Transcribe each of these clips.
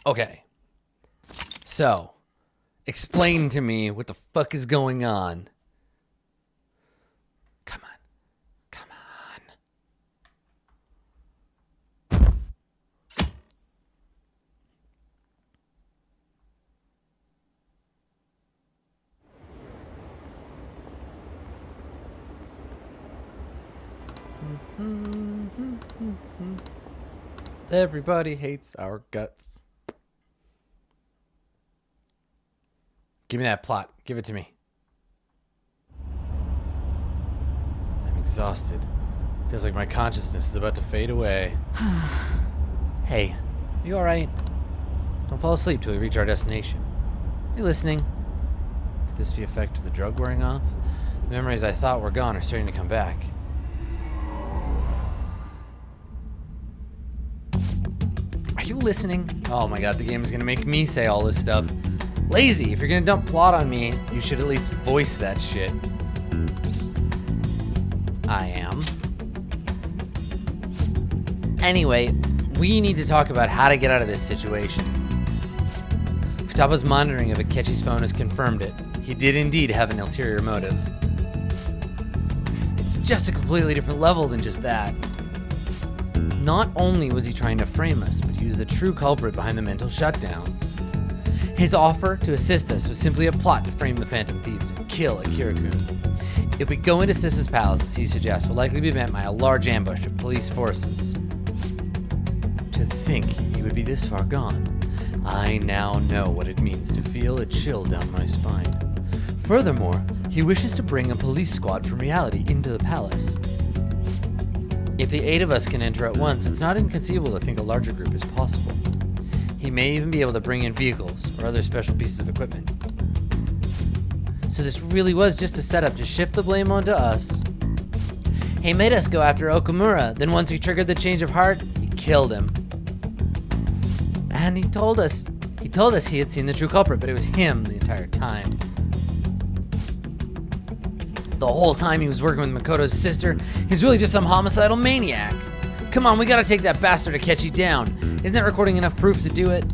Okay. So, explain to me what the fuck is going on. Come on. Come on. Everybody hates our guts. Give me that plot. Give it to me. I'm exhausted. Feels like my consciousness is about to fade away. Hey, you alright? Don't fall asleep till we reach our destination. Are you listening? Could this be the effect of the drug wearing off? The memories I thought were gone are starting to come back. Are you listening? Oh my god, the game is gonna make me say all this stuff. Lazy, if you're gonna dump plot on me, you should at least voice that shit. I am. Anyway, we need to talk about how to get out of this situation. Futaba's monitoring of Akechi's phone has confirmed it. He did indeed have an ulterior motive. It's just a completely different level than just that. Not only was he trying to frame us, but he was the true culprit behind the mental shutdowns. His offer to assist us was simply a plot to frame the Phantom Thieves and kill Akira-kun. If we go into Sis's palace, as he suggests, we'll likely be met by a large ambush of police forces. To think he would be this far gone. I now know what it means to feel a chill down my spine. Furthermore, he wishes to bring a police squad from reality into the palace. If the 8 of us can enter at once, it's not inconceivable to think a larger group is possible. He may even be able to bring in vehicles or other special pieces of equipment. So this really was just a setup to shift the blame onto us. He made us go after Okamura, then once we triggered the change of heart, he killed him. And he told us he had seen the true culprit, but it was him the entire time. The whole time he was working with Makoto's sister, he's really just some homicidal maniac. Come on, we gotta take that bastard Akechi down. Isn't that recording enough proof to do it?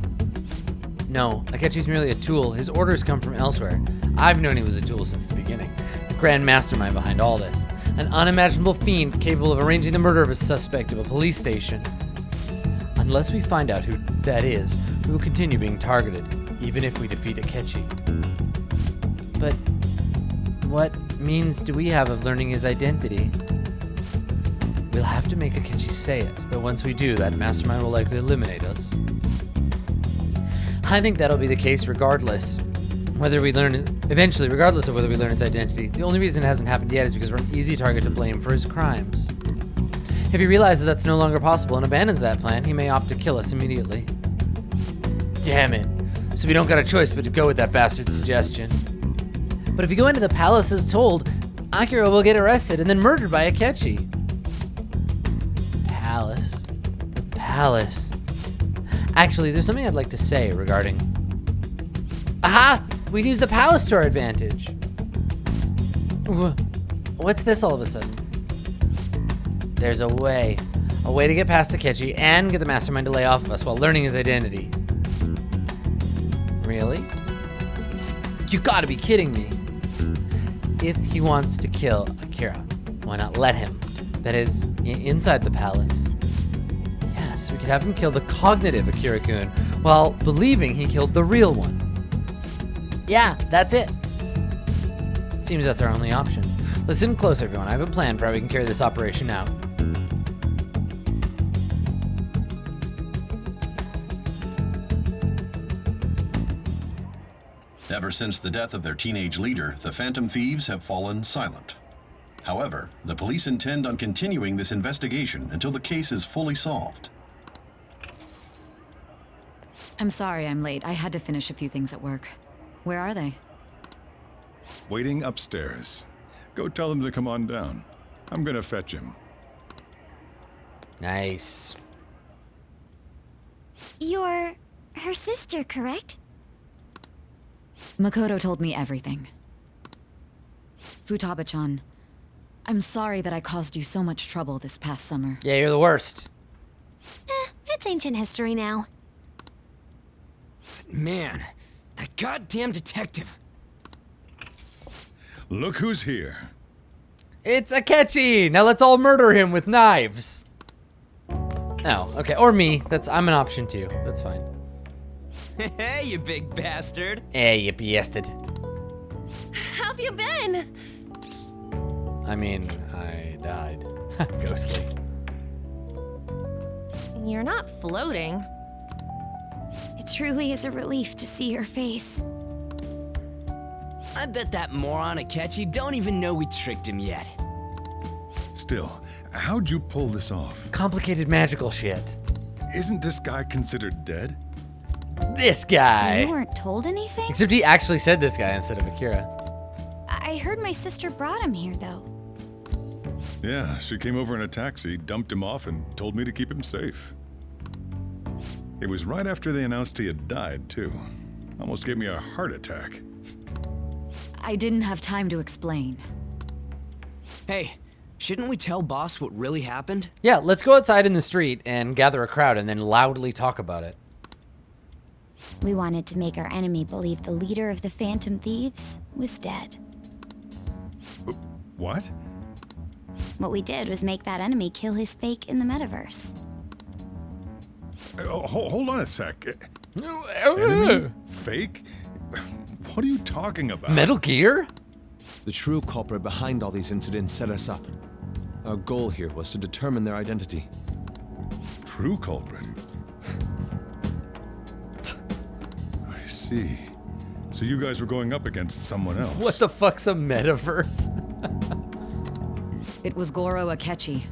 No, Akechi's merely a tool. His orders come from elsewhere. I've known he was a tool since the beginning. The grand mastermind behind all this. An unimaginable fiend capable of arranging the murder of a suspect of a police station. Unless we find out who that is, we will continue being targeted, even if we defeat Akechi. But what means do we have of learning his identity? We'll have to make Akechi say it, though once we do, that mastermind will likely eliminate us. I think that'll be the case regardless of whether we learn his identity. The only reason it hasn't happened yet is because we're an easy target to blame for his crimes. If he realizes that's no longer possible and abandons that plan, he may opt to kill us immediately. Damn it. So we don't got a choice but to go with that bastard's suggestion. But if you go into the palace as told, Akira will get arrested and then murdered by Akechi. The palace. Actually, there's something I'd like to say regarding... Aha! We'd use the palace to our advantage. What's this all of a sudden? There's a way to get past Akechi and get the mastermind to lay off of us while learning his identity. Really? You gotta be kidding me. If he wants to kill Akira, why not let him? That is, inside the palace. Yes, we could have him kill the cognitive Akira-kun while believing he killed the real one. Yeah, that's it. Seems that's our only option. Listen close, everyone. I have a plan for how we can carry this operation out. Ever since the death of their teenage leader, the Phantom Thieves have fallen silent. However, the police intend on continuing this investigation until the case is fully solved. I'm sorry I'm late. I had to finish a few things at work. Where are they? Waiting upstairs. Go tell them to come on down. I'm gonna fetch him. Nice. You're her sister, correct? Makoto told me everything. Futaba-chan, I'm sorry that I caused you so much trouble this past summer. Yeah, you're the worst. It's ancient history now. Man, that goddamn detective. Look who's here. It's Akechi! Now let's all murder him with knives. Oh, okay. Or me. I'm an option too. That's fine. Hey, you big bastard. Hey, you bastard. How've you been? I mean, I died. Ghostly. You're not floating. It truly is a relief to see your face. I bet that moron Akechi don't even know we tricked him yet. Still, how'd you pull this off? Complicated magical shit. Isn't this guy considered dead? This guy. You weren't told anything? Except he actually said this guy instead of Akira. I heard my sister brought him here, though. Yeah, she came over in a taxi, dumped him off, and told me to keep him safe. It was right after they announced he had died, too. Almost gave me a heart attack. I didn't have time to explain. Hey, shouldn't we tell boss what really happened? Yeah, let's go outside in the street and gather a crowd and then loudly talk about it. We wanted to make our enemy believe the leader of the Phantom Thieves was dead. What? What we did was make that enemy kill his fake in the metaverse. Hold on a sec. Enemy? Fake? What are you talking about? Metal Gear? The true culprit behind all these incidents set us up. Our goal here was to determine their identity. True culprit? I see. So you guys were going up against someone else. What the fuck's a metaverse? It was Goro Akechi.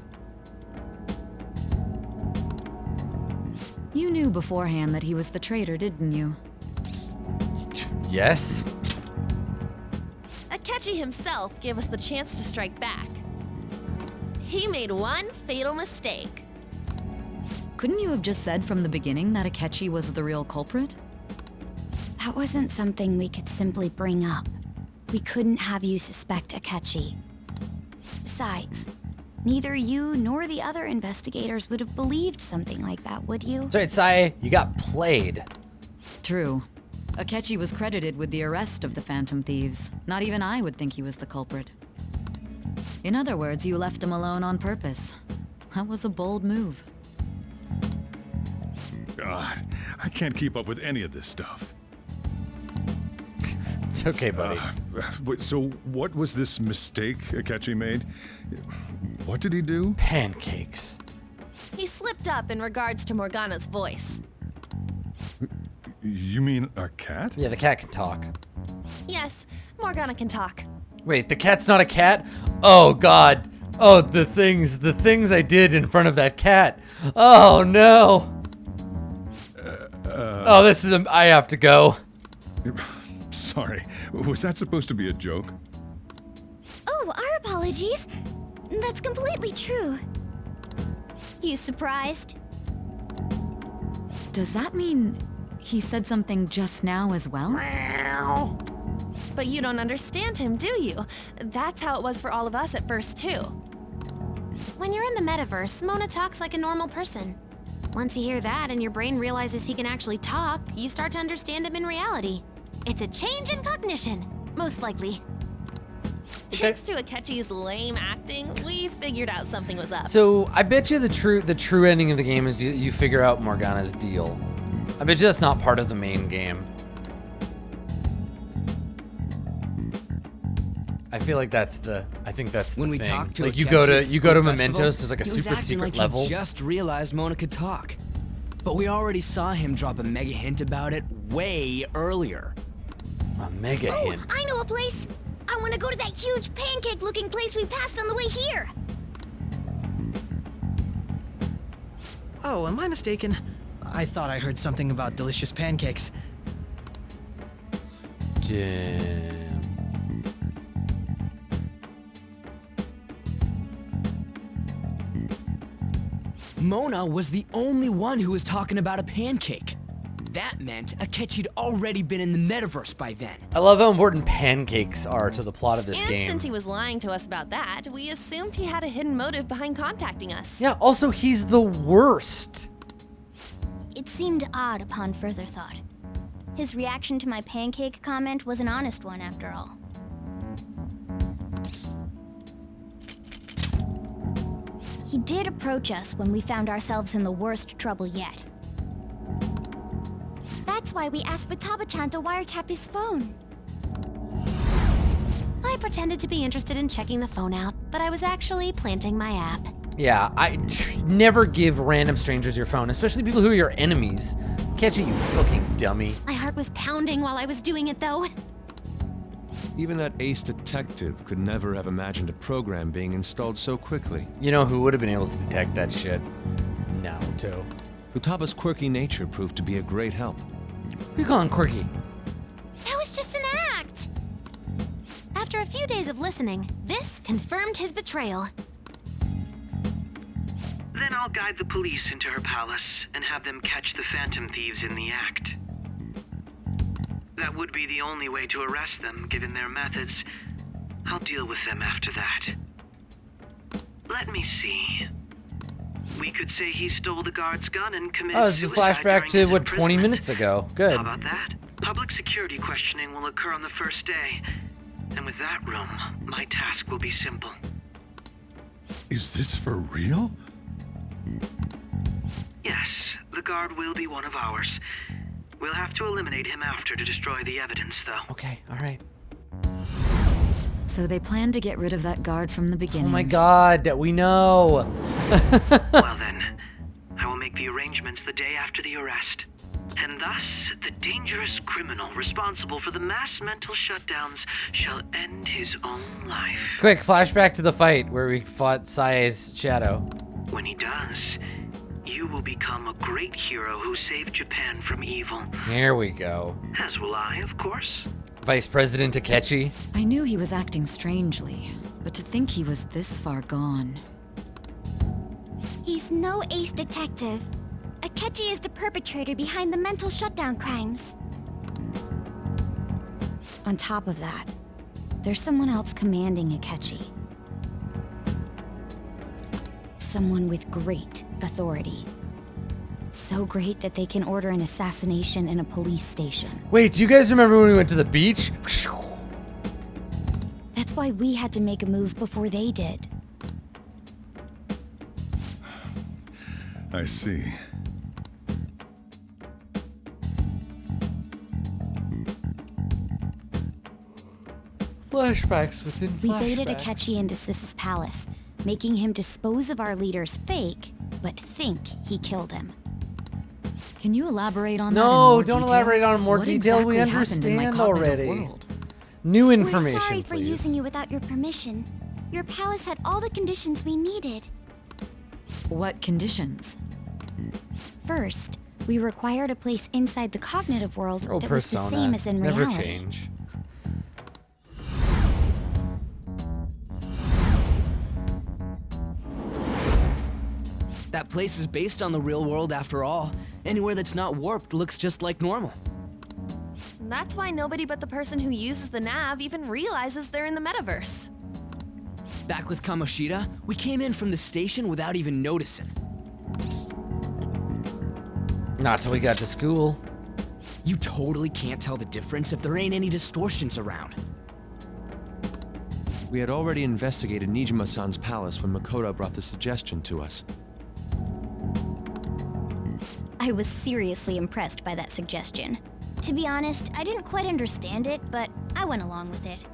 You knew beforehand that he was the traitor, didn't you? Yes. Akechi himself gave us the chance to strike back. He made one fatal mistake. Couldn't you have just said from the beginning that Akechi was the real culprit? That wasn't something we could simply bring up. We couldn't have you suspect Akechi. Besides, neither you nor the other investigators would have believed something like that, would you? Sorry, Sai, you got played. True. Akechi was credited with the arrest of the Phantom Thieves. Not even I would think he was the culprit. In other words, you left him alone on purpose. That was a bold move. God, I can't keep up with any of this stuff. It's okay, buddy. So what was this mistake Akechi made? What did he do? Pancakes. He slipped up in regards to Morgana's voice. You mean a cat? Yeah, the cat can talk. Yes, Morgana can talk. Wait, the cat's not a cat? Oh, God. Oh, the things I did in front of that cat. Oh, no. Oh, this is I have to go. Sorry, was that supposed to be a joke? Oh, our apologies. That's completely true. You surprised? Does that mean he said something just now as well? But you don't understand him, do you? That's how it was for all of us at first, too. When you're in the metaverse, Mona talks like a normal person. Once you hear that and your brain realizes he can actually talk, you start to understand him in reality. It's a change in cognition, most likely. Thanks to Akechi's lame acting, we figured out something was up. So I bet you the true ending of the game is you figure out Morgana's deal. I bet you that's not part of the main game. I feel like that's the. I think that's the When we thing. talked to like Akechi you go to at you go to school Mementos. festival, There's like a he was super acting secret like level. He just realized Mona could talk. But we already saw him drop a mega hint about it way earlier. A mega Oh, hint. I know a place. I want to go to that huge pancake-looking place we passed on the way here. Oh, am I mistaken? I thought I heard something about delicious pancakes. Damn. Mona was the only one who was talking about a pancake. That meant Akechi'd already been in the metaverse by then. I love how important pancakes are to the plot of this And game. since he was lying to us about that, we assumed he had a hidden motive behind contacting us. Yeah, also he's the worst. It seemed odd upon further thought. His reaction to my pancake comment was an honest one, after all. He did approach us when we found ourselves in the worst trouble yet. That's why we asked Futaba-chan to wiretap his phone. I pretended to be interested in checking the phone out, but I was actually planting my app. Yeah, never give random strangers your phone, especially people who are your enemies. Catch it, you fucking dummy. My heart was pounding while I was doing it, though. Even that ace detective could never have imagined a program being installed so quickly. You know who would have been able to detect that shit? Naruto. Futaba's quirky nature proved to be a great help. Who you calling quirky? That was just an act! After a few days of listening, this confirmed his betrayal. Then I'll guide the police into her palace and have them catch the Phantom Thieves in the act. That would be the only way to arrest them, given their methods. I'll deal with them after that. Let me see. We could say he stole the guard's gun and committed Oh, this is a suicide flashback during to, his what, 20 imprisonment. minutes ago. Good. How about that? Public security questioning will occur on the first day. And with that room, my task will be simple. Is this for real? Yes, the guard will be one of ours. We'll have to eliminate him after to destroy the evidence, though. Okay, alright. So they planned to get rid of that guard from the beginning. Oh my god, we know. Well then, I will make the arrangements the day after the arrest. And thus, the dangerous criminal responsible for the mass mental shutdowns shall end his own life. Quick, flashback to the fight where we fought Sae's shadow. When he does, you will become a great hero who saved Japan from evil. Here we go. As will I, of course. Vice President Akechi. I knew he was acting strangely, but to think he was this far gone. He's no ace detective. Akechi is the perpetrator behind the mental shutdown crimes. On top of that, there's someone else commanding Akechi. Someone with great authority. So great that they can order an assassination in a police station. Wait, do you guys remember when we went to the beach? That's why we had to make a move before they did. I see. Flashbacks within We flashbacks. baited Akechi into Sis's palace, making him dispose of our leader's fake, but think he killed him. Can you elaborate on that in No, more don't detail? elaborate on more What detail. We exactly happened in my understand cognitive already. world? New We're information, sorry for please. using you without your permission. Your palace had all the conditions we needed. What conditions? First, we required a place inside the cognitive world Oh, that was the Persona. same as in Never reality. change. That place is based on the real world after all. Anywhere that's not warped looks just like normal. That's why nobody but the person who uses the nav even realizes they're in the metaverse. Back with Kamoshida, we came in from the station without even noticing. Not till we got to school. You totally can't tell the difference if there ain't any distortions around. We had already investigated Nijima-san's palace when Makoto brought the suggestion to us. I was seriously impressed by that suggestion. To be honest, I didn't quite understand it, but I went along with it.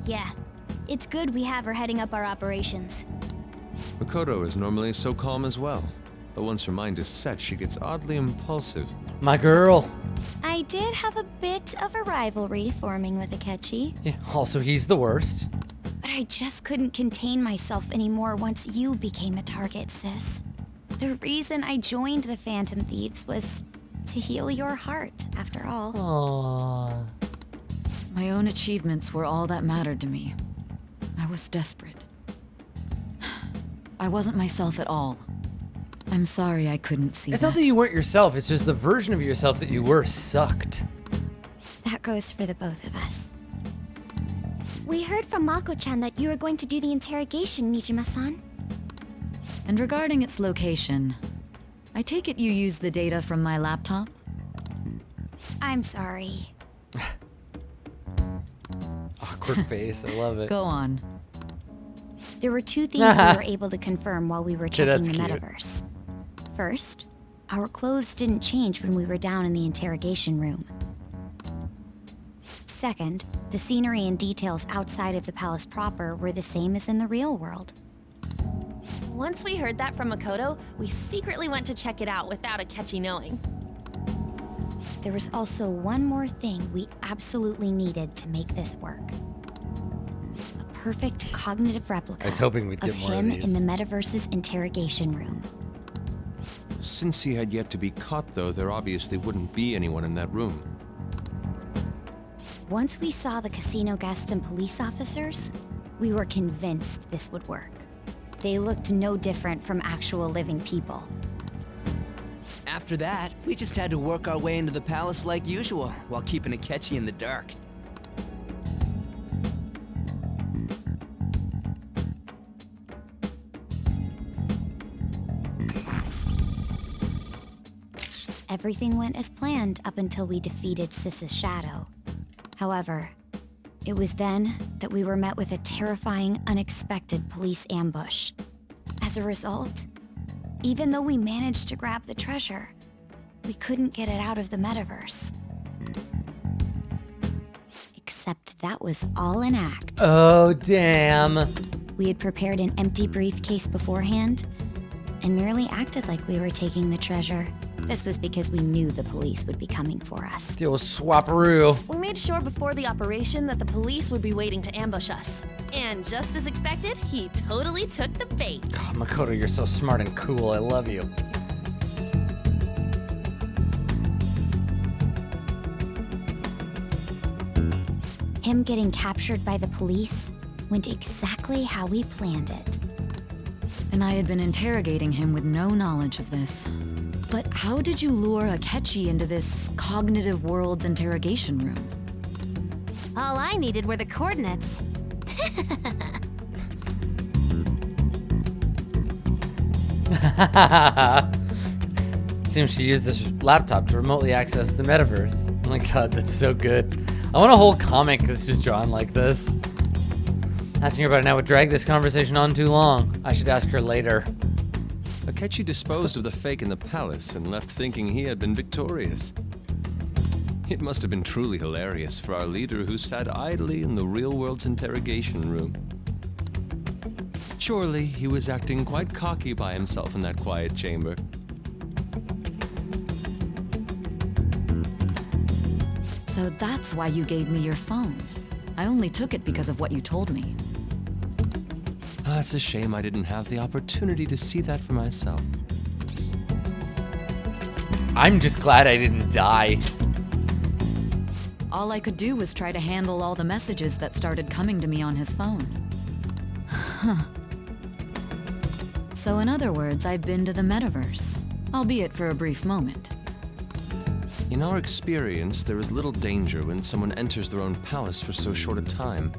Yeah, it's good we have her heading up our operations. Makoto is normally so calm as well, but once her mind is set, she gets oddly impulsive. My girl. I did have a bit of a rivalry forming with Akechi, Yeah, also, he's the worst. but I just couldn't contain myself anymore once you became a target, sis. The reason I joined the Phantom Thieves was to heal your heart, after all. Aww. My own achievements were all that mattered to me. I was desperate. I wasn't myself at all. I'm sorry I couldn't see It's that. not that you weren't yourself, it's just the version of yourself that you were sucked. That goes for the both of us. We heard from Mako-chan that you were going to do the interrogation, Nijima-san. And regarding its location, I take it you used the data from my laptop? I'm sorry. Awkward face, I love it. Go on. There were two things we were able to confirm while we were checking that's the cute. metaverse. First, our clothes didn't change when we were down in the interrogation room. Second, the scenery and details outside of the palace proper were the same as in the real world. Once we heard that from Makoto, we secretly went to check it out without Akechi knowing. There was also one more thing we absolutely needed to make this work. A perfect cognitive replica I was hoping we'd get of more of him these. in the metaverse's interrogation room. Since he had yet to be caught, though, there obviously wouldn't be anyone in that room. Once we saw the casino guests and police officers, we were convinced this would work. They looked no different from actual living people. After that, we just had to work our way into the palace like usual, while keeping Akechi in the dark. Everything went as planned up until we defeated Sis's shadow. However, it was then that we were met with a terrifying, unexpected police ambush. As a result, even though we managed to grab the treasure, we couldn't get it out of the metaverse. Except that was all an act. Oh, damn. We had prepared an empty briefcase beforehand and merely acted like we were taking the treasure. This was because we knew the police would be coming for us. The old swaparoo. We made sure before the operation that the police would be waiting to ambush us. And just as expected, he totally took the bait. God, Makoto, you're so smart and cool. I love you. Him getting captured by the police went exactly how we planned it. And I had been interrogating him with no knowledge of this. But how did you lure Akechi into this cognitive world's interrogation room? All I needed were the coordinates. Seems she used this laptop to remotely access the metaverse. Oh my god, that's so good. I want a whole comic that's just drawn like this. Asking her about it now would drag this conversation on too long. I should ask her later. Akechi disposed of the fake in the palace and left thinking he had been victorious. It must have been truly hilarious for our leader who sat idly in the real world's interrogation room. Surely he was acting quite cocky by himself in that quiet chamber. So that's why you gave me your phone. I only took it because of what you told me. It's a shame I didn't have the opportunity to see that for myself. I'm just glad I didn't die. All I could do was try to handle all the messages that started coming to me on his phone. Huh. So in other words, I've been to the metaverse, albeit for a brief moment. In our experience, there is little danger when someone enters their own palace for so short a time.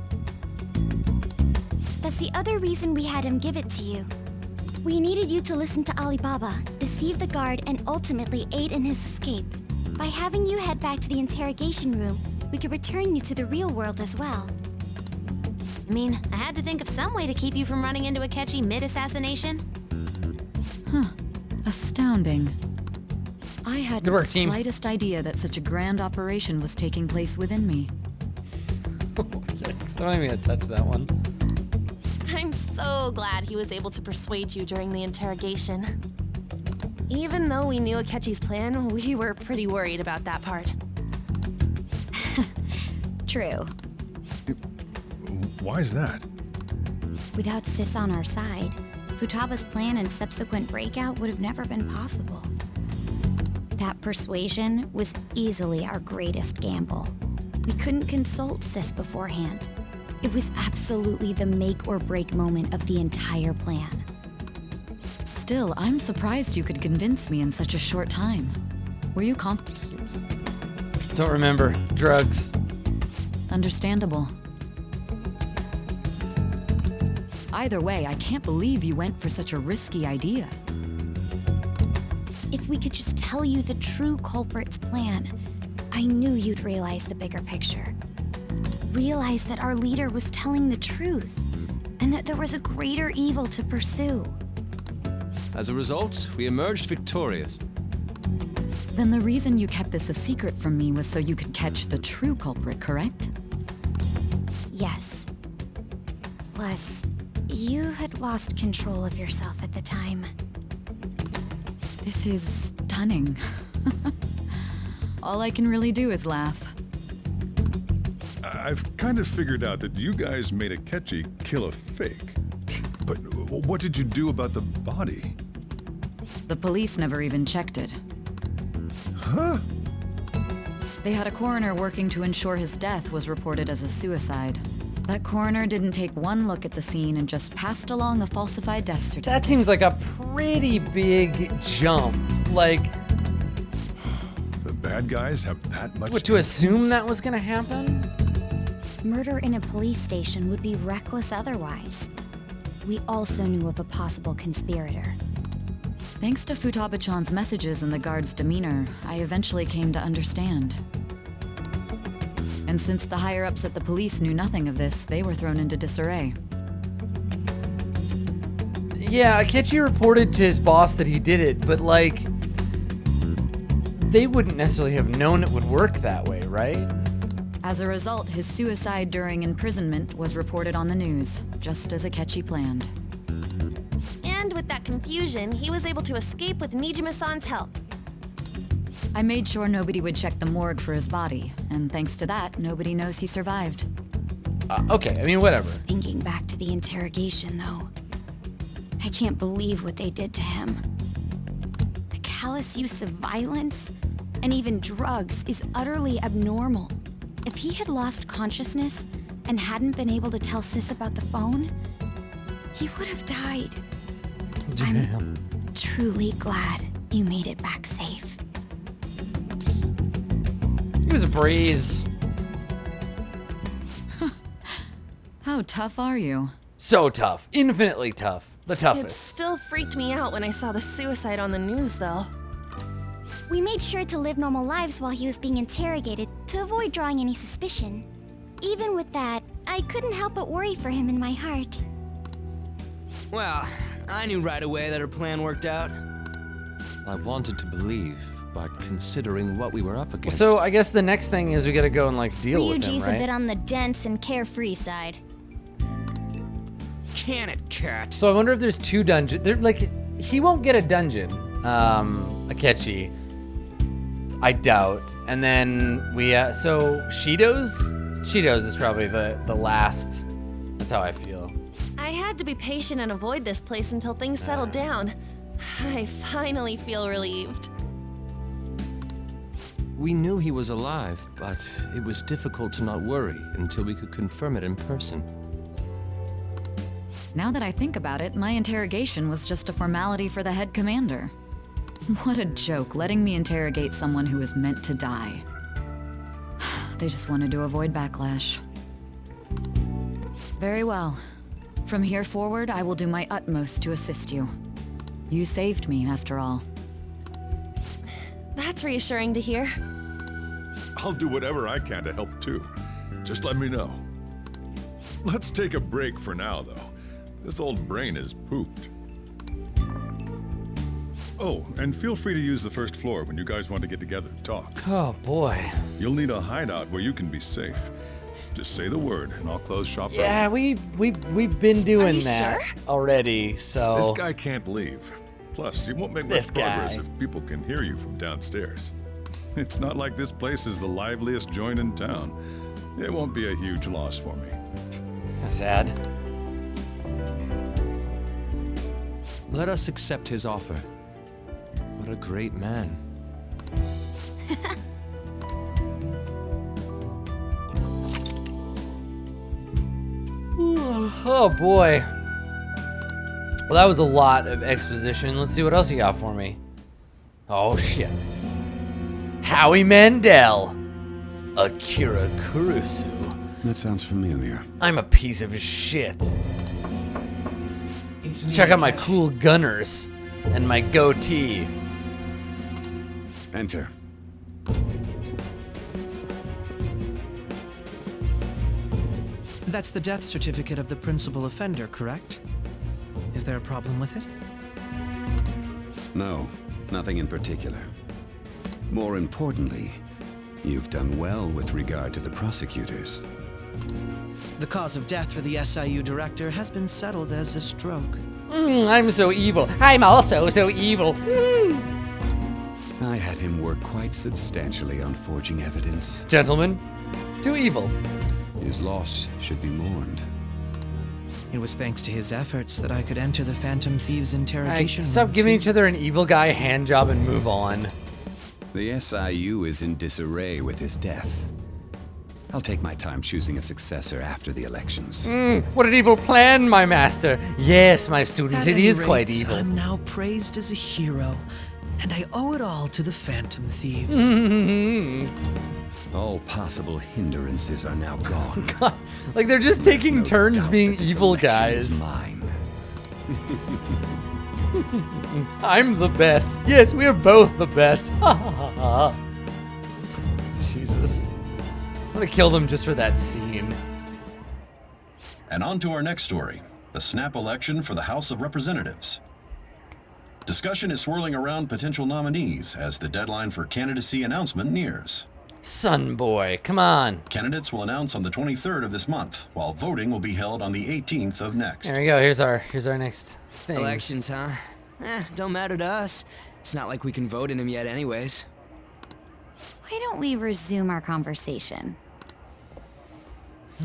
That's the other reason we had him give it to you. We needed you to listen to Alibaba, deceive the guard, and ultimately aid in his escape. By having you head back to the interrogation room, we could return you to the real world as well. I mean, I had to think of some way to keep you from running into Akechi mid-assassination. Huh. Astounding. I hadn't Good work, the team. slightest idea that such a grand operation was taking place within me. Yikes, I'm not even gonna touch that one. I'm so glad he was able to persuade you during the interrogation. Even though we knew Akechi's plan, we were pretty worried about that part. True. Why is that? Without Sis on our side, Futaba's plan and subsequent breakout would have never been possible. That persuasion was easily our greatest gamble. We couldn't consult Sis beforehand. It was absolutely the make or break moment of the entire plan. Still, I'm surprised you could convince me in such a short time. Were you Don't remember. Drugs. Understandable. Either way, I can't believe you went for such a risky idea. If we could just tell you the true culprit's plan, I knew you'd realize the bigger picture. Realize that our leader was telling the truth, and that there was a greater evil to pursue. As a result, we emerged victorious. Then the reason you kept this a secret from me was so you could catch the true culprit, correct? Yes. Plus, you had lost control of yourself at the time. This is stunning. All I can really do is laugh. I've kind of figured out that you guys made Akechi kill a fake. But what did you do about the body? The police never even checked it. Huh? They had a coroner working to ensure his death was reported as a suicide. That coroner didn't take one look at the scene and just passed along a falsified death certificate. That seems like a pretty big jump. Like, The bad guys have that much what, to assume that was gonna happen? Murder in a police station would be reckless otherwise. We also knew of a possible conspirator. Thanks to Futaba-chan's messages and the guard's demeanor, I eventually came to understand. And since the higher-ups at the police knew nothing of this, they were thrown into disarray. Yeah, Akechi reported to his boss that he did it, but like, they wouldn't necessarily have known it would work that way, right? As a result, his suicide during imprisonment was reported on the news, just as Akechi planned. And with that confusion, he was able to escape with Nijima-san's help. I made sure nobody would check the morgue for his body, and thanks to that, nobody knows he survived. Okay, I mean, whatever. Thinking back to the interrogation, though, I can't believe what they did to him. The callous use of violence, and even drugs, is utterly abnormal. If he had lost consciousness and hadn't been able to tell Sis about the phone, he would have died. I'm truly glad you made it back safe. He was a breeze. How tough are you? So tough. Infinitely tough. The It toughest. still freaked me out when I saw the suicide on the news, though. We made sure to live normal lives while he was being interrogated to avoid drawing any suspicion. Even with that, I couldn't help but worry for him in my heart. Well, I knew right away that her plan worked out. I wanted to believe, but considering what we were up against... So I guess the next thing is we gotta go and like deal with him, Ryuji's right? a bit on the dense and carefree side. Can it, cat? So I wonder if there's two dungeons. They're like, he won't get a dungeon, Akechi. I doubt. And then we, so Shido's is probably the last. That's how I feel. I had to be patient and avoid this place until things settled down. I finally feel relieved. We knew he was alive, but it was difficult to not worry until we could confirm it in person. Now that I think about it, my interrogation was just a formality for the head commander. What a joke, letting me interrogate someone who was meant to die. They just wanted to avoid backlash. Very well. From here forward, I will do my utmost to assist you. You saved me, after all. That's reassuring to hear. I'll do whatever I can to help too. Just let me know. Let's take a break for now, though. This old brain is pooped. Oh, and feel free to use the first floor when you guys want to get together to talk. Oh boy. You'll need a hideout where you can be safe. Just say the word, and I'll close shop. Yeah, early. we've been doing you that sure? already. So This guy can't leave. Plus, you won't make much This progress guy. if people can hear you from downstairs. It's not like this place is the liveliest joint in town. It won't be a huge loss for me. That's sad. Let us accept his offer. What a great man. Oh boy. Well, that was a lot of exposition. Let's see what else you got for me. Oh shit. Howie Mandel. Akira Kurusu. That sounds familiar. I'm a piece of shit. Check out my cool gunners and my goatee. Enter. That's the death certificate of the principal offender, correct? Is there a problem with it? No, nothing in particular. More importantly, you've done well with regard to the prosecutors. The cause of death for the SIU director has been settled as a stroke. I'm so evil. I'm also so evil. I had him work quite substantially on forging evidence. Gentlemen, too evil. His loss should be mourned. It was thanks to his efforts that I could enter the Phantom Thieves interrogation room. Stop giving each other an evil guy hand job and move on. The SIU is in disarray with his death. I'll take my time choosing a successor after the elections. What an evil plan, my master. Yes, my student, it is quite evil. I'm now praised as a hero, and I owe it all to the Phantom Thieves. All possible hindrances are now gone. God, like they're just taking no turns doubt being that this evil election guys. is mine. I'm the best. Yes, we're both the best. Jesus. I'm gonna kill them just for that scene. And on to our next story, the snap election for the House of Representatives. Discussion is swirling around potential nominees as the deadline for candidacy announcement nears. Son boy, come on. Candidates will announce on the 23rd of this month, while voting will be held on the 18th of next. There we go. Here's our next thing. Elections, huh? Don't matter to us. It's not like we can vote in them yet anyways. Why don't we resume our conversation?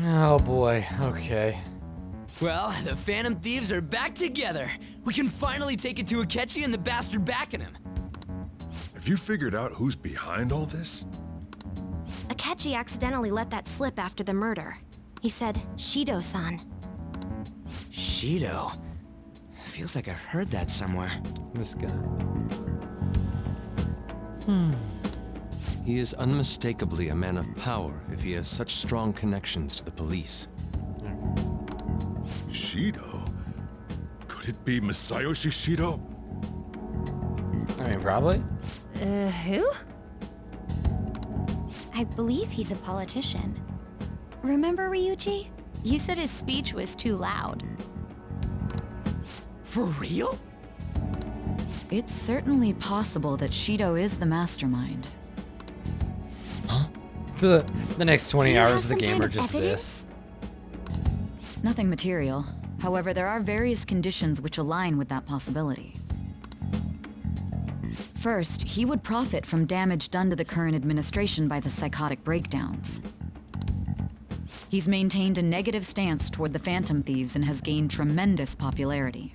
Oh boy. Okay. Well, the Phantom Thieves are back together. We can finally take it to Akechi and the bastard backing him. Have you figured out who's behind all this? Akechi accidentally let that slip after the murder. He said, Shido-san. Shido? Feels like I've heard that somewhere. I'm just gonna... He is unmistakably a man of power if he has such strong connections to the police. Shido? Could it be Masayoshi Shido? I mean, probably. Who? I believe he's a politician. Remember, Ryuji? You said his speech was too loud. For real? It's certainly possible that Shido is the mastermind. The next 20 Do you hours have of the some game kind are of just evidence? this. Nothing material. However, there are various conditions which align with that possibility. First, he would profit from damage done to the current administration by the psychotic breakdowns. He's maintained a negative stance toward the Phantom Thieves and has gained tremendous popularity.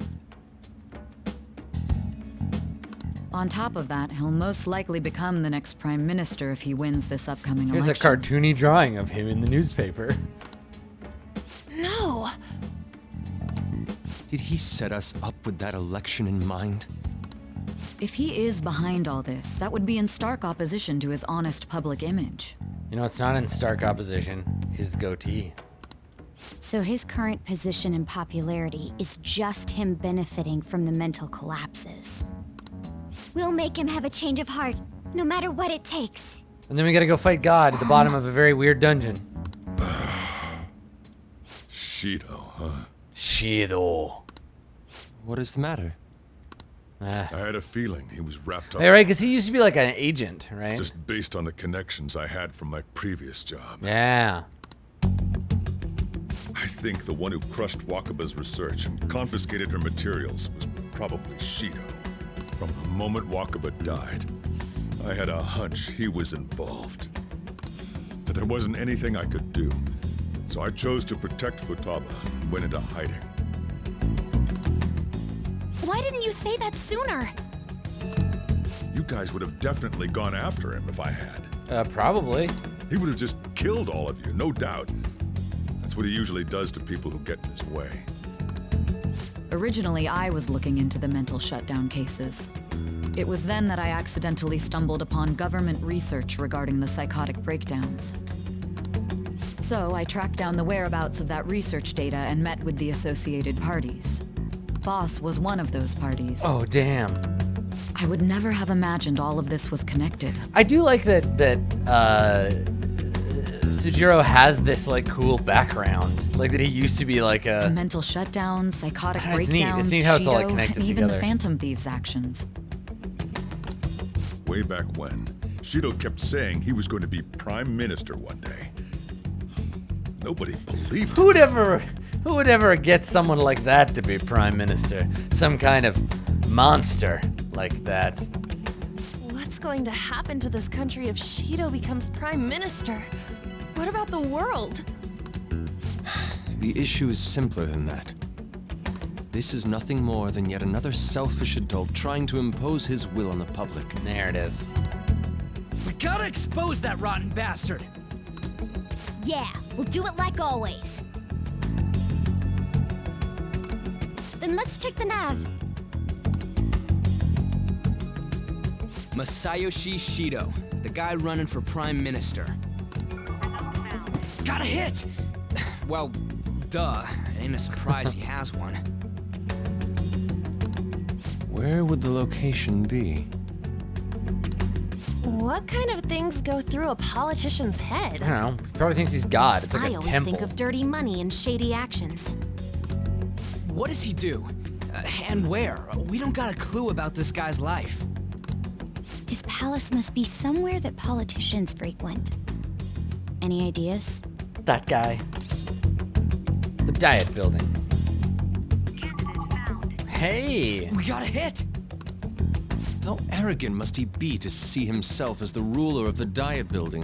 On top of that, he'll most likely become the next prime minister if he wins this upcoming Here's election. a cartoony drawing of him in the newspaper. No. Did he set us up with that election in mind? If he is behind all this, that would be in stark opposition to his honest public image. You know, it's not in stark opposition. His goatee. So his current position and popularity is just him benefiting from the mental collapses. We'll make him have a change of heart, no matter what it takes. And then we gotta go fight God at the bottom of a very weird dungeon. Shido, huh? Shido. What is the matter? I had a feeling he was wrapped up. Hey, right, because he used to be like an agent, right? Just based on the connections I had from my previous job. Yeah. I think the one who crushed Wakaba's research and confiscated her materials was probably Shido. From the moment Wakaba died, I had a hunch he was involved. But there wasn't anything I could do, so I chose to protect Futaba and went into hiding. Why didn't you say that sooner? You guys would have definitely gone after him if I had. Probably. He would have just killed all of you, no doubt. That's what he usually does to people who get in his way. Originally, I was looking into the mental shutdown cases. It was then that I accidentally stumbled upon government research regarding the psychotic breakdowns. So I tracked down the whereabouts of that research data and met with the associated parties. Boss was one of those parties. Oh, damn. I would never have imagined all of this was connected. I do like that Sujiro has this like cool background, like that he used to be like The a. mental shutdowns, psychotic It's neat. breakdowns, It's neat how it's all, like, Shido, connected and even the together. Phantom Thieves' actions. Way back when, Shido kept saying he was going to be Prime Minister one day. Nobody believed Who him. would ever get someone like that to be prime minister? Some kind of monster like that. What's going to happen to this country if Shido becomes prime minister? What about the world? The issue is simpler than that. This is nothing more than yet another selfish adult trying to impose his will on the public. There it is. We gotta expose that rotten bastard! Yeah, we'll do it like always. Then let's check the nav. Masayoshi Shido, the guy running for Prime Minister. Got a hit! Well, duh. Ain't a surprise he has one. Where would the location be? What kind of things go through a politician's head? I don't know. He probably thinks he's God. It's like I a always temple. think of dirty money and shady actions. What does he do? And where? We don't got a clue about this guy's life. His palace must be somewhere that politicians frequent. Any ideas? That guy. The diet building. Hey! We got a hit! How arrogant must he be to see himself as the ruler of the diet building?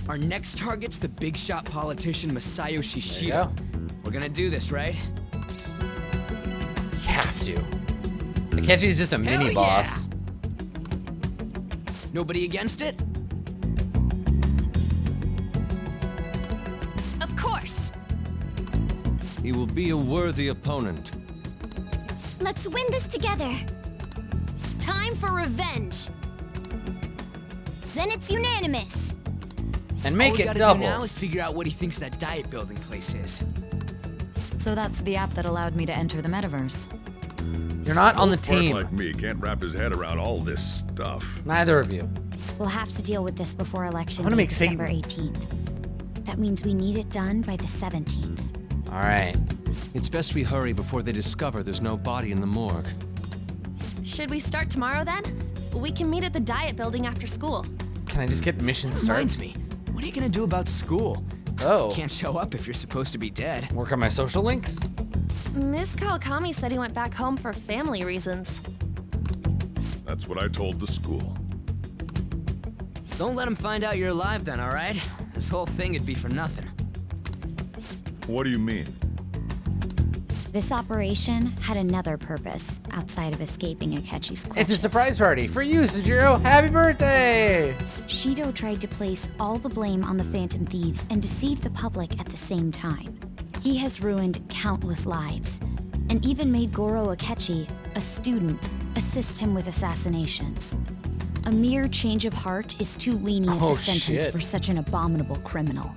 Our next target's the big shot politician Masayoshi There you Shido. go. We're gonna do this, right? You have to. Akechi's just a mini yeah. boss. Nobody against it? Of course! He will be a worthy opponent. Let's win this together. Time for revenge! Then it's unanimous. And All make we it gotta double. do now is figure out what he thinks that diet building place is. So that's the app that allowed me to enter the metaverse. You're not on the Old fart team. like me can't wrap his head around all this stuff. Neither of you. We'll have to deal with this before election wanna day, make Satan. December 18th. That means we need it done by the 17th. All right. It's best we hurry before they discover there's no body in the morgue. Should we start tomorrow then? We can meet at the diet building after school. Can I just get mission start? Reminds me, what are you gonna do about school? Oh. Can't show up if you're supposed to be dead. Work on my social links? Miss Kawakami said he went back home for family reasons. That's what I told the school. Don't let him find out you're alive then, alright? This whole thing would be for nothing. What do you mean? This operation had another purpose outside of escaping Akechi's clutches. It's a surprise party for you, Sujiro. Happy birthday! Shido tried to place all the blame on the Phantom Thieves and deceive the public at the same time. He has ruined countless lives, and even made Goro Akechi, a student, assist him with assassinations. A mere change of heart is too lenient Oh, a sentence shit. for such an abominable criminal.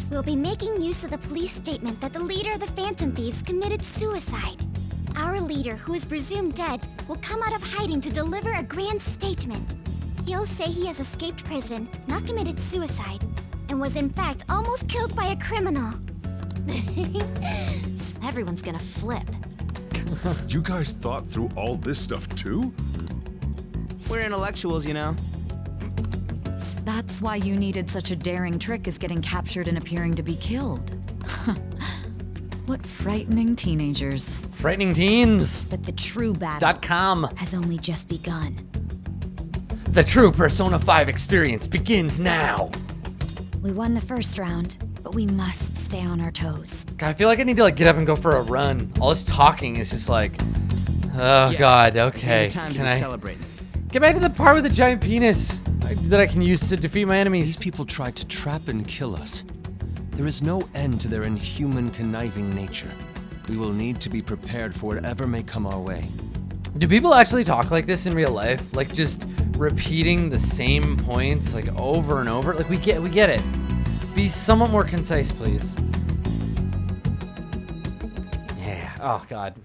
We'll be making use of the police statement that the leader of the Phantom Thieves committed suicide. Our leader, who is presumed dead, will come out of hiding to deliver a grand statement. He'll say he has escaped prison, not committed suicide, and was in fact almost killed by a criminal. Everyone's gonna flip. You guys thought through all this stuff too? We're intellectuals, you know. That's why you needed such a daring trick as getting captured and appearing to be killed. What frightening teenagers. Frightening Teens. But the true battle .com. has only just begun. The true Persona 5 experience begins now. We won the first round, but we must stay on our toes. God, I feel like I need to like get up and go for a run. All this talking is just like, oh Yeah, God, There's okay. any time to Can be I celebrating. get back to the part with the giant penis that I can use to defeat my These enemies? people tried to trap and kill us. There is no end to their inhuman, conniving nature. We will need to be prepared for whatever may come our way. Do people actually talk like this in real life? Like just repeating the same points like over and over? Like we get it. Be somewhat more concise, please. Yeah. Oh God.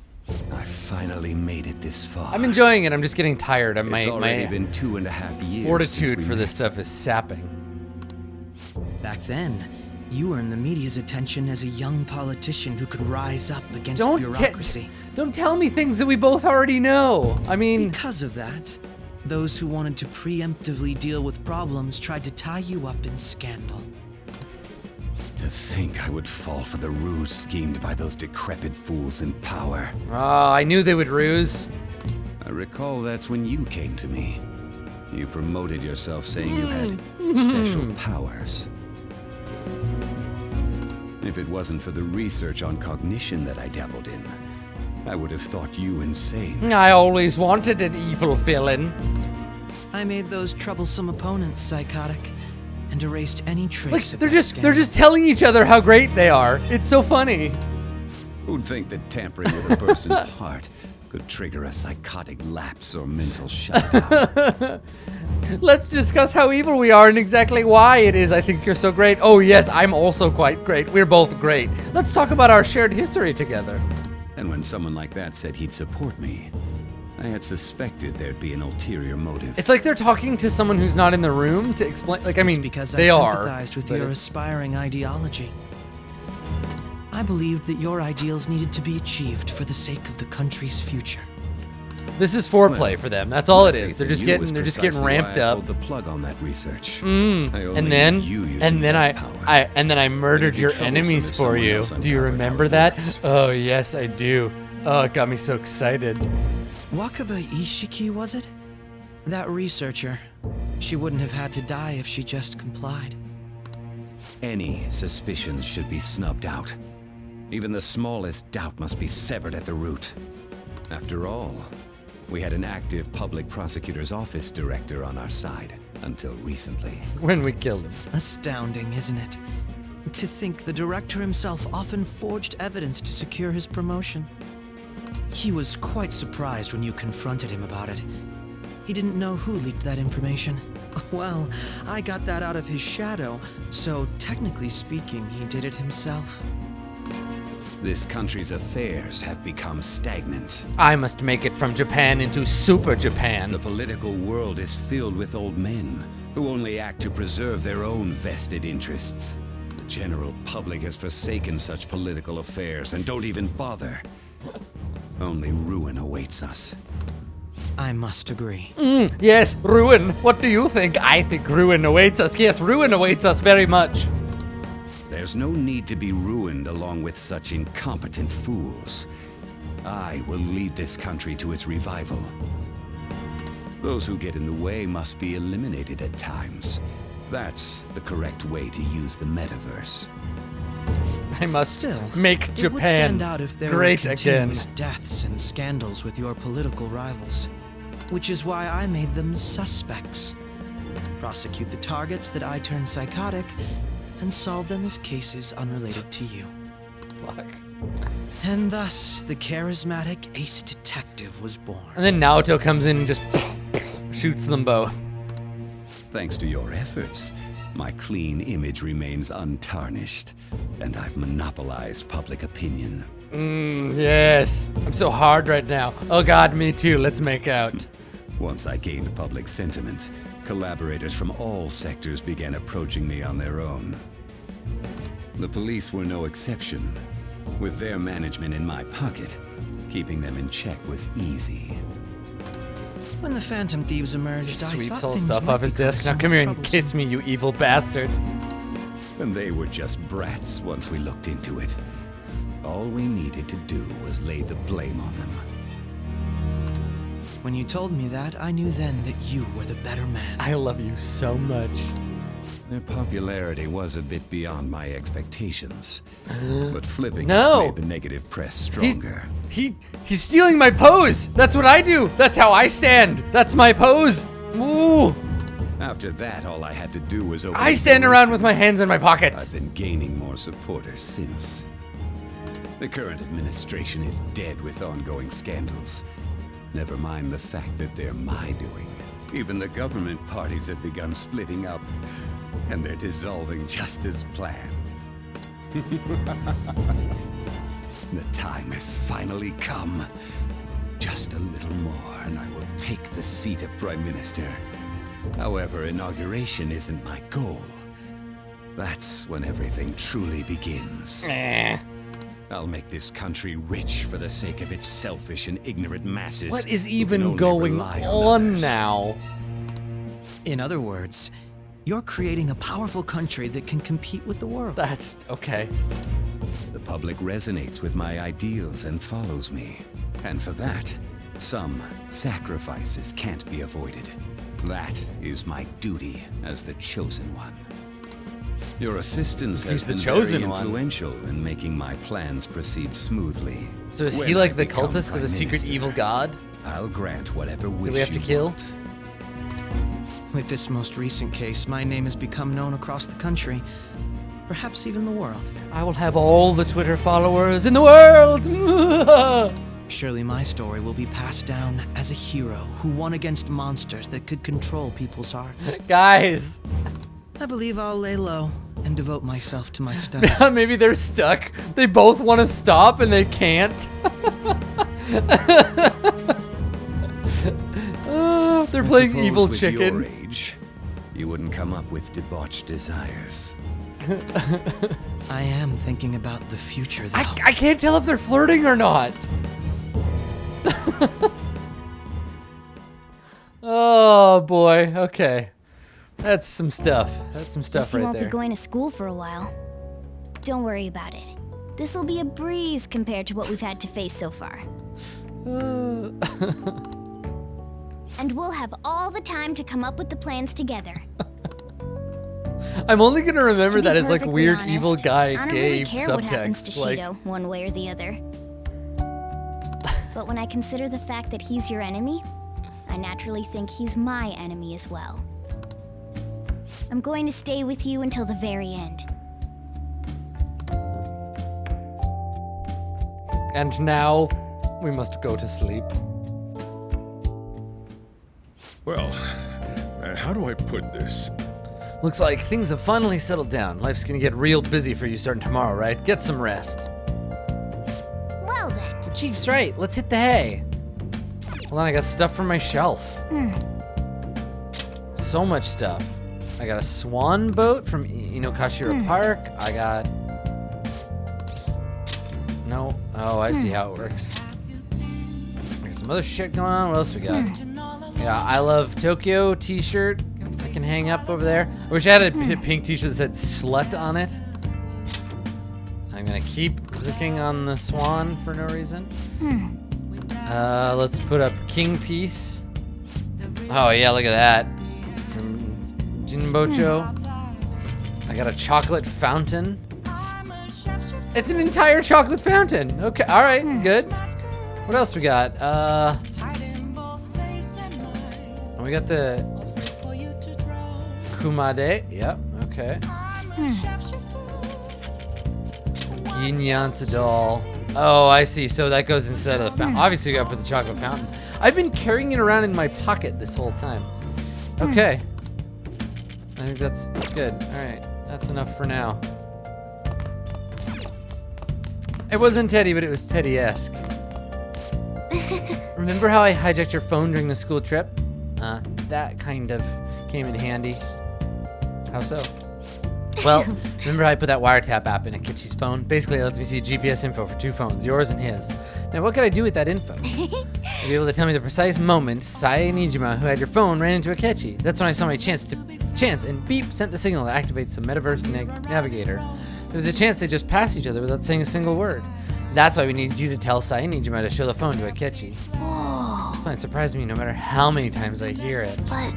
I finally made it this far. I'm enjoying it. I'm just getting tired. It's already been 2.5 years. Fortitude for this stuff is sapping. Back then, you earned the media's attention as a young politician who could rise up against Don't bureaucracy. Don't tell me things that we both already know. I mean, Because of that, those who wanted to preemptively deal with problems tried to tie you up in scandal. To think I would fall for the ruse schemed by those decrepit fools in power. oh, I knew they would ruse. I recall that's when you came to me. You promoted yourself saying you had special powers. If it wasn't for the research on cognition that I dabbled in, I would have thought you insane. I always wanted an evil villain. I made those troublesome opponents psychotic and erased any trace Like of they're that just scandal. telling each other how great they are. It's so funny. Who'd think that tampering with a person's heart could trigger a psychotic lapse or mental shutdown? Let's discuss how evil we are and exactly why it is I think you're so great. Oh yes, I'm also quite great. We're both great. Let's talk about our shared history together. And when someone like that said he'd support me, I had suspected there'd be an ulterior motive. It's like they're talking to someone who's not in the room to explain. Like, I mean, It's because they I are. sympathized with but your it's- aspiring ideology. I believed that your ideals needed to be achieved for the sake of the country's future. This is foreplay Well, for them. That's all My it is. faith They're in just you getting was they're just getting precisely why ramped I up. pulled the plug on that research. I And only then need you using and then that power. I murdered be your troublesome enemies if for someone you. else Do you uncovered remember how it that? works. Oh yes, I do. Oh, it got me so excited. Wakaba Ishiki, was it? That researcher. She wouldn't have had to die if she just complied. Any suspicions should be snubbed out. Even the smallest doubt must be severed at the root. After all, we had an active public prosecutor's office director on our side until recently. When we killed him. Astounding, isn't it? To think the director himself often forged evidence to secure his promotion. He was quite surprised when you confronted him about it. He didn't know who leaked that information. Well, I got that out of his shadow, so technically speaking, he did it himself. This country's affairs have become stagnant. I must make it from Japan into Super Japan. The political world is filled with old men who only act to preserve their own vested interests. The general public has forsaken such political affairs and don't even bother. Only ruin awaits us. I must agree. Yes, ruin. What do you think? I think ruin awaits us. Yes, ruin awaits us very much. There's no need to be ruined along with such incompetent fools. I will lead this country to its revival. Those who get in the way must be eliminated at times. That's the correct way to use the metaverse. I must Still, make it would Japan stand out if there great were again. continuous deaths and scandals with your political rivals, which is why I made them suspects. Prosecute the targets that I turned psychotic, and solve them as cases unrelated to you. Fuck. And thus, the charismatic ace detective was born. And then Naoto comes in and just shoots them both. Thanks to your efforts, my clean image remains untarnished, and I've monopolized public opinion. Yes. I'm so hard right now. Oh god, me too. Let's make out. Once I gained public sentiment, collaborators from all sectors began approaching me on their own. The police were no exception. With their management in my pocket, keeping them in check was easy. When the Phantom Thieves emerged, Just I sweeps thought all things stuff might off his become desk. Now somewhat come here and troublesome. kiss me, you evil bastard. And they were just brats once we looked into it. All we needed to do was lay the blame on them. When you told me that, I knew then that you were the better man. I love you so much. Their popularity was a bit beyond my expectations, but flipping No. it made the negative press stronger. He's stealing my pose. That's what I do. That's how I stand. That's my pose. Ooh. After that, all I had to do was open I the stand doors around to with my hands in my pockets. I've been gaining more supporters since. The current administration is dead with ongoing scandals. Never mind the fact that they're my doing. Even the government parties have begun splitting up, and they're dissolving just as planned. The time has finally come. Just a little more, and I will take the seat of Prime Minister. However, inauguration isn't my goal. That's when everything truly begins. I'll make this country rich for the sake of its selfish and ignorant masses. What is who even can only going rely on others. now? In other words, you're creating a powerful country that can compete with the world. That's okay. The public resonates with my ideals and follows me. And for that, some sacrifices can't be avoided. That is my duty as the Chosen One. Your assistance has the been chosen very one. influential in making my plans proceed smoothly. So is When he like I the become cultist of Prime a secret Minister, evil god? I'll grant whatever wish we have to you kill? want. With this most recent case, my name has become known across the country, perhaps even the world. I will have all the Twitter followers in the world! Surely my story will be passed down as a hero who won against monsters that could control people's hearts. Guys! I believe I'll lay low and devote myself to my studies. Maybe they're stuck. They both want to stop and they can't. They're I playing suppose evil with chicken. your age, you wouldn't come up with debauched desires. I am thinking about the future, though. I can't tell if they're flirting or not. Oh boy, okay. That's some stuff. That's some stuff Guess you right won't there. be going to school for a while. Don't worry about it. This'll be a breeze compared to what we've had to face so far. And we'll have all the time to come up with the plans together. I'm only gonna remember To be that as like perfectly weird honest, evil guy I don't gay really care what happens to subtext. Like, Shido, one way or the other. But when I consider the fact that he's your enemy, I naturally think he's my enemy as well. I'm going to stay with you until the very end. and now we must go to sleep. Well, how do I put this? Looks like things have finally settled down. Life's gonna get real busy for you starting tomorrow, right? Get some rest. Well then. The chief's right. Let's hit the hay. Hold on, I got stuff from my shelf. So much stuff. I got a swan boat from Inokashira Park. I got... No. Oh, I see how it works. I got some other shit going on. What else we got? Yeah, I Love Tokyo t-shirt. I can hang up over there. I wish I had a pink t-shirt that said slut on it. I'm gonna keep clicking on the swan for no reason. Let's put up King Piece. Oh yeah, look at that. From Jinbocho. I got a chocolate fountain. It's an entire chocolate fountain. Okay, all right, good. What else we got? We got the Kumade. Yep, okay. Ginyanta doll. Oh, I see. So that goes instead of the fountain. Obviously, you gotta put the chocolate fountain. I've been carrying it around in my pocket this whole time. Okay. I think that's good. All right, that's enough for now. It wasn't Teddy, but it was Teddy-esque. Remember how I hijacked your phone during the school trip? That kind of came in handy. How so? Well, remember how I put that wiretap app in Akechi's phone? Basically, it lets me see GPS info for 2 phones, yours and his. Now, what could I do with that info? You'll be able to tell me the precise moment Sae Nijima, who had your phone, ran into Akechi. That's when I saw my chance, and beep, sent the signal that activates the Metaverse Navigator. There was a chance they just passed each other without saying a single word. That's why we need you to tell Sae Nijima to show the phone to Akechi. Whoa. It surprised me no matter how many times I hear it. But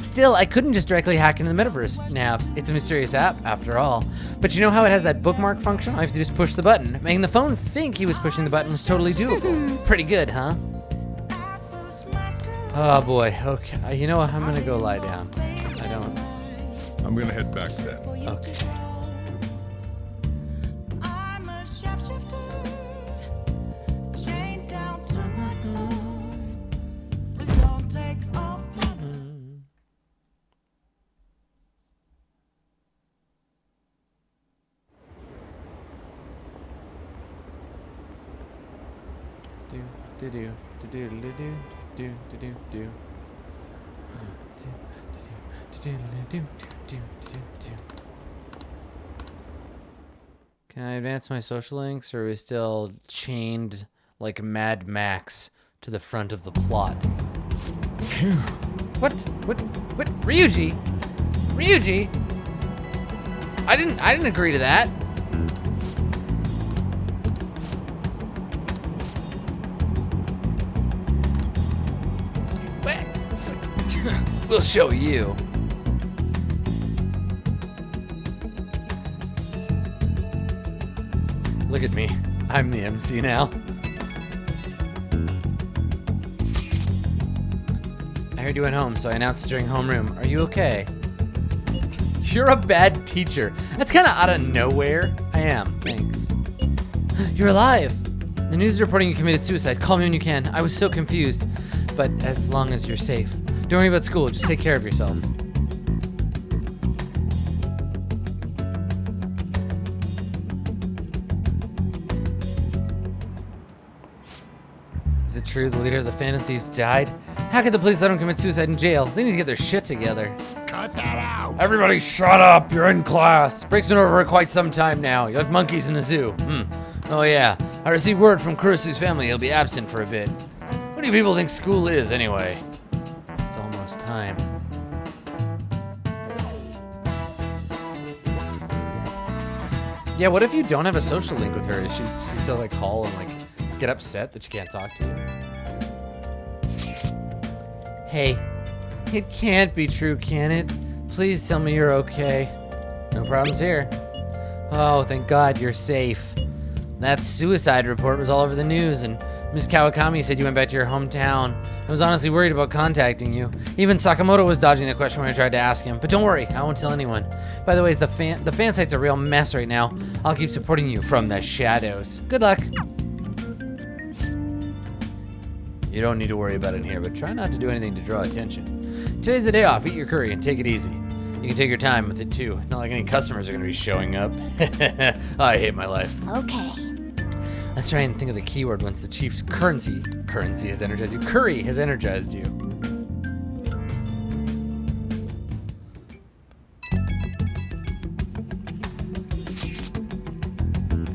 Still, I couldn't just directly hack into the Metaverse Nav. It's a mysterious app, after all. But you know how it has that bookmark function? All you have to do is push the button. Making the phone think he was pushing the button was totally doable. Pretty good, huh? Oh boy, okay. You know what? I'm gonna go lie down. I'm gonna head back then. Okay. Can I advance my social links, or are we still chained like Mad Max to the front of the plot? Phew. What? Ryuji? Ryuji? I didn't agree to that. We'll show you. Look at me. I'm the MC now. I heard you went home, so I announced it during homeroom. Are you okay? You're a bad teacher. That's kind of out of nowhere. I am. Thanks. You're alive. The news is reporting you committed suicide. Call me when you can. I was so confused. But as long as you're safe. Don't worry about school. Just take care of yourself. Is it true the leader of the Phantom Thieves died? How could the police let him commit suicide in jail? They need to get their shit together. Cut that out! Everybody shut up! You're in class! Break's been over for quite some time now. You're like monkeys in the zoo. Oh yeah. I received word from Kurosu's family he'll be absent for a bit. What do you people think school is, anyway? It's almost time. Yeah, what if you don't have a social link with her? Is she still like call and like get upset that you can't talk to her? Hey, it can't be true, can it? Please tell me you're okay. No problems here. Oh, thank God you're safe. That suicide report was all over the news, and Miss Kawakami said you went back to your hometown. I was honestly worried about contacting you. Even Sakamoto was dodging the question when I tried to ask him. But don't worry, I won't tell anyone. By the way, the fan site's a real mess right now. I'll keep supporting you from the shadows. Good luck. You don't need to worry about it here, but try not to do anything to draw attention. Today's the day off. Eat your curry and take it easy. You can take your time with it too. Not like any customers are going to be showing up. I hate my life. Okay. Let's try and think of the keyword once the chief's currency has energized you. Curry has energized you.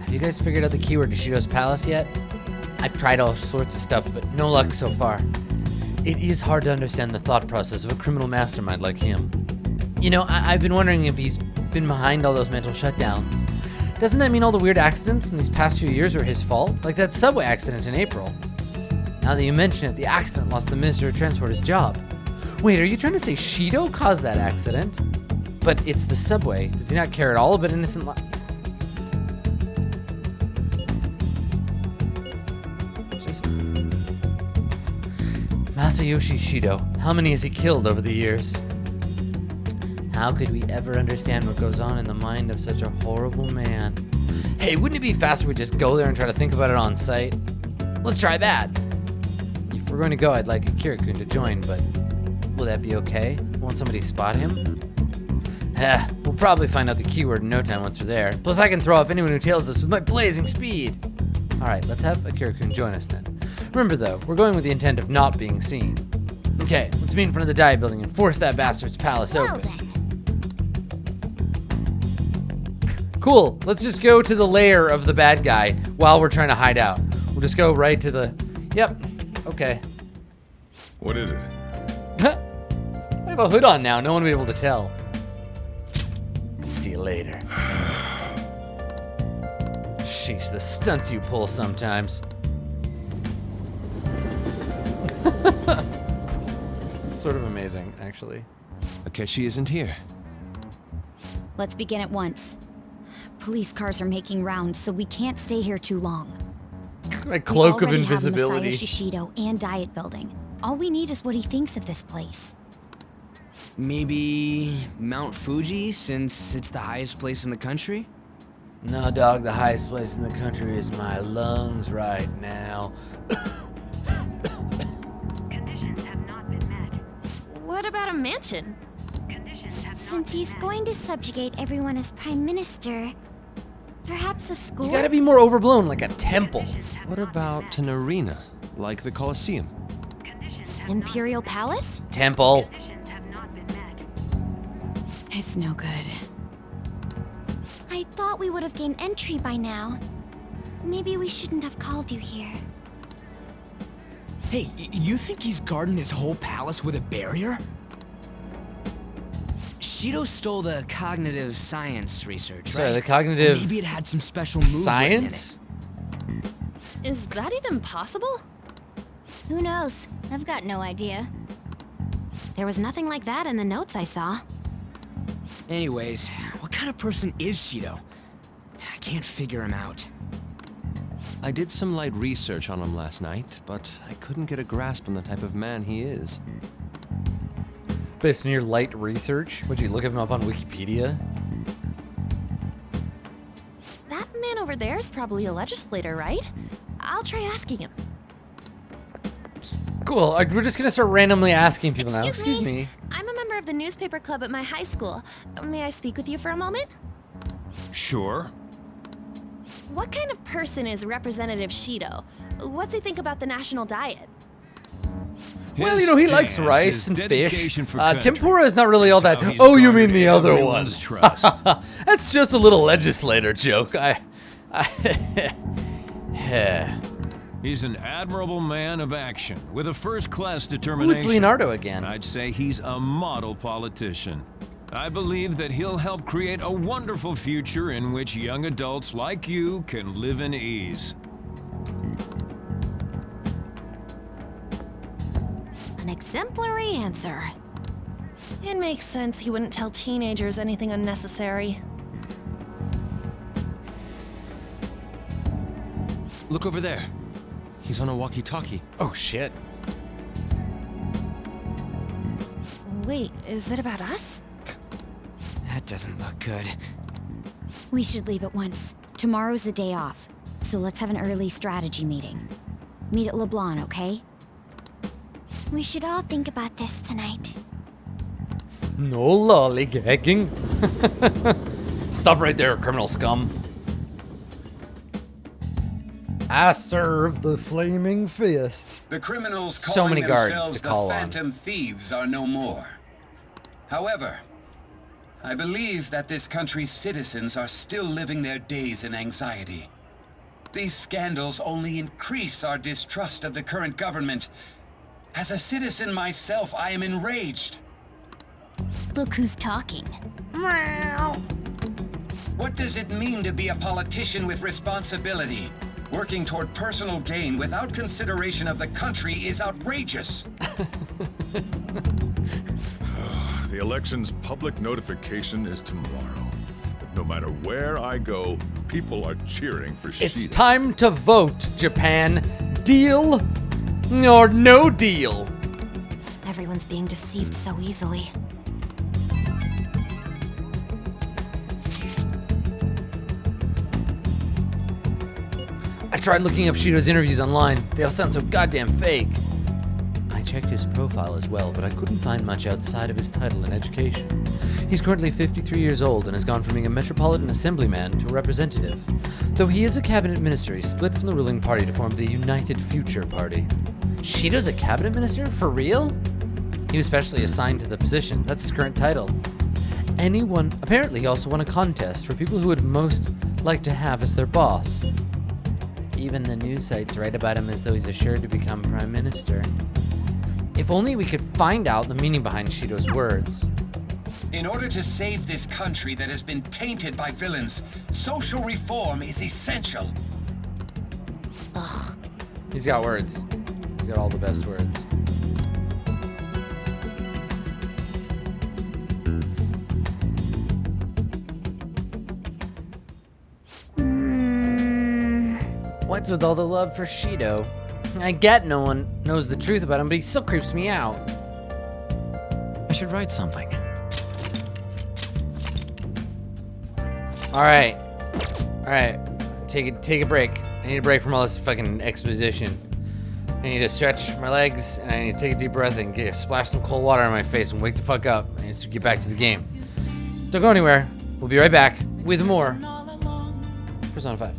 Have you guys figured out the keyword to Shido's palace yet? I've tried all sorts of stuff, but no luck so far. It is hard to understand the thought process of a criminal mastermind like him. You know, I've been wondering if he's been behind all those mental shutdowns. Doesn't that mean all the weird accidents in these past few years were his fault? Like that subway accident in April. Now that you mention it, the accident lost the Minister of Transport his job. Wait, are you trying to say Shido caused that accident? But it's the subway. Does he not care at all about innocent lives? Masayoshi Shido. How many has he killed over the years? How could we ever understand what goes on in the mind of such a horrible man? Hey, wouldn't it be faster if we just go there and try to think about it on site? Let's try that. If we're going to go, I'd like Akira-kun to join, but will that be okay? Won't somebody spot him? We'll probably find out the keyword in no time once we're there. Plus, I can throw off anyone who tails us with my blazing speed. All right, let's have Akira-kun join us then. Remember, though, we're going with the intent of not being seen. Okay, let's meet in front of the dive building and force that bastard's palace open. Cool, let's just go to the lair of the bad guy while we're trying to hide out. We'll just go right to the... Yep, okay. What is it? I have a hood on now, no one will be able to tell. See you later. Sheesh, the stunts you pull sometimes. Sort of amazing, actually. Akechi isn't here. Let's begin at once. Police cars are making rounds, so we can't stay here too long. My cloak of We already invisibility. have Masayoshi Shido and Diet Building. All we need is what he thinks of this place. Maybe Mount Fuji, since it's the highest place in the country? No, dog, the highest place in the country is my lungs right now. Conditions have not been met. What about a mansion? Since he's going to subjugate everyone as Prime Minister, perhaps a school? You gotta be more overblown, like a temple. What about an arena? like the Colosseum. Imperial Palace? Temple. It's no good. I thought we would have gained entry by now. Maybe we shouldn't have called you here. Hey, you think he's guarding his whole palace with a barrier? Shido stole the cognitive science research, Sorry, right? the cognitive Maybe it had some special moves written in it. science? Is that even possible? Who knows? I've got no idea. There was nothing like that in the notes I saw. Anyways, what kind of person is Shido? I can't figure him out. I did some light research on him last night, but I couldn't get a grasp on the type of man he is. Based on your light research, would you look him up on Wikipedia? That man over there is probably a legislator, right? I'll try asking him. Cool. We're just gonna start randomly asking people now. Excuse me. I'm a member of the newspaper club at my high school. May I speak with you for a moment? Sure. What kind of person is Representative Shido? What's he think about the national diet? Well, you know, he likes rice and fish. dedication for country. Tempura is not really all that. How he's Oh, you mean garnered the other one? everyone's trust. That's just a little legislator joke. He's an admirable man of action with a first-class determination. Ooh, it's Leonardo again. I'd say he's a model politician. I believe that he'll help create a wonderful future in which young adults like you can live in ease. An exemplary answer. It makes sense he wouldn't tell teenagers anything unnecessary. Look over there. He's on a walkie-talkie. Oh, shit. Wait, is it about us? That doesn't look good. We should leave at once. Tomorrow's the day off, so let's have an early strategy meeting. Meet at LeBlanc, okay? We should all think about this tonight. No lollygagging. Stop right there, criminal scum. I serve the flaming fist. The criminals So calling many guards themselves to call the on. Phantom Thieves are no more. However, I believe that this country's citizens are still living their days in anxiety. These scandals only increase our distrust of the current government. As a citizen myself, I am enraged. Look who's talking. What does it mean to be a politician with responsibility? Working toward personal gain without consideration of the country is outrageous. The election's public notification is tomorrow. But no matter where I go, people are cheering for Shido. It's time to vote, Japan. Deal or no deal? Everyone's being deceived so easily. I tried looking up Shido's interviews online. They all sound so goddamn fake. I checked his profile as well, but I couldn't find much outside of his title and education. He's currently 53 years old and has gone from being a metropolitan assemblyman to a representative. Though he is a cabinet minister, he split from the ruling party to form the United Future Party. Shido's a cabinet minister? For real? He was specially assigned to the position. That's his current title. Apparently he also won a contest for people who would most like to have as their boss. Even the news sites write about him as though he's assured to become prime minister. If only we could find out the meaning behind Shido's words. In order to save this country that has been tainted by villains, social reform is essential. Ugh. He's got words. He's got all the best words. What's with all the love for Shido? I get no one knows the truth about him, but he still creeps me out. I should write something. Alright. Take a break. I need a break from all this fucking exposition. I need to stretch my legs, and I need to take a deep breath and splash some cold water on my face and wake the fuck up. I need to get back to the game. Don't go anywhere. We'll be right back with more Persona 5.